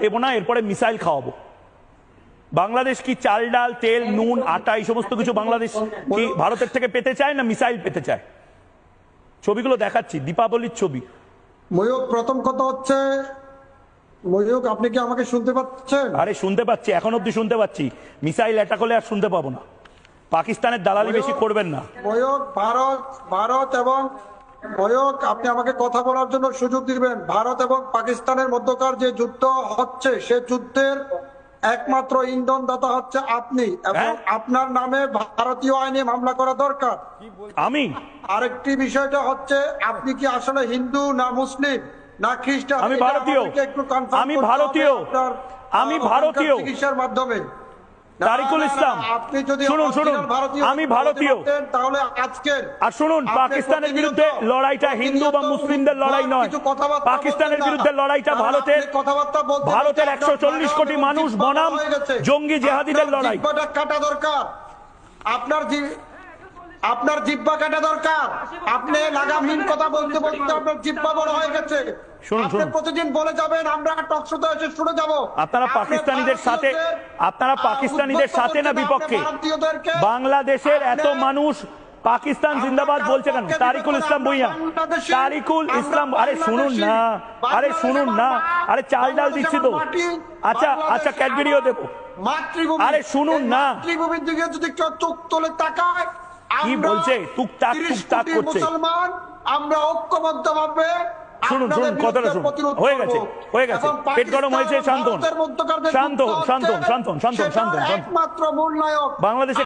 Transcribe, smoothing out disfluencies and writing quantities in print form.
দেবো না, এরপরে মিসাইল খাওয়াবো। বাংলাদেশ কি চাল ডাল তেল নুন আটা এই সমস্ত কিছু বাংলাদেশ কি ভারতের থেকে পেতে চায় না মিসাইল পেতে চায়? ছবিগুলো দেখাচ্ছি, দীপাবলির ছবি। ময়ূক, প্রথম কথা হচ্ছে ময়ূক, আপনি কি আমাকে শুনতে পাচ্ছেন? আরে শুনতে পাচ্ছি, এখন অব্দি শুনতে পাচ্ছি। মিসাইল অ্যাটাক হলে আর শুনতে পাবো না। পাকিস্তানের দালালি বেশি করবেন না। ময়ূক, ভারত এবং ময়ূক, আপনি আমাকে কথা বলার জন্য সুযোগ দিবেন। ভারত এবং পাকিস্তানের মধ্যকার যে যুদ্ধ হচ্ছে, সে যুদ্ধের একমাত্র ইন্ধনদাতা হচ্ছে আপনি, এবং আপনার নামে ভারতীয় আইনে মামলা করা দরকার। আমি আরেকটি বিষয়টা হচ্ছে, আপনি কি আসলে হিন্দু না মুসলিম না খ্রিস্টান? আমি ভারতীয়। আমি ভারতীয়। আমি ভারতীয়। চিকিৎসার মাধ্যমে তারিকুল ইসলাম, আপনি যদি শুনুন শুনুন, আমি ভারতীয়। তাহলে আজকে আর শুনুন, পাকিস্তানের বিরুদ্ধে লড়াইটা হিন্দু বা মুসলিমদের লড়াই নয়। পাকিস্তানের বিরুদ্ধে লড়াইটা ভারতের 140 কোটি মানুষ বনাম জঙ্গি জেহাদিদের লড়াই। কাটা দরকার আপনার জিহ্বা কাটা দরকার। আপনি লাগামহীন কথা বলতে বলতে আপনার জিহ্বা বড় হয়ে গেছে। আপনি প্রতিদিন বলে যাবেন, আমরা টক শোতে এসে শুনে যাব। আপনারা পাকিস্তানিদের সাথে না বিপক্ষে? বাংলাদেশের এত মানুষ পাকিস্তান জিন্দাবাদ বলছে কেন? তারিকুল ইসলাম ভুঁইয়া, তারিকুল ইসলাম, আরে শুনুন না, আরে শুনুন না, আরে চাল ডাল দিচ্ছি তো। আচ্ছা আচ্ছা, ক্যাডবেরিও দেবো। আরে শুনুন না, মাতৃভূমির দিকে যদি কেউ চোখ তোলে তাকায়, কি বলছে? টুকটাক টুকটাক করছে। মুসলমান আমরা ঐক্যবদ্ধভাবে শুনুন শুনুন, কথাটা শুনুন। হয়ে গেছে, হয়ে গেছে, পেট গরম হয়েছে। শান্ত হন, শান্ত হন, শান্ত হন, শান্ত হন, শান্ত হন, শান্ত হন। একমাত্র মূল নায়ক বাংলাদেশে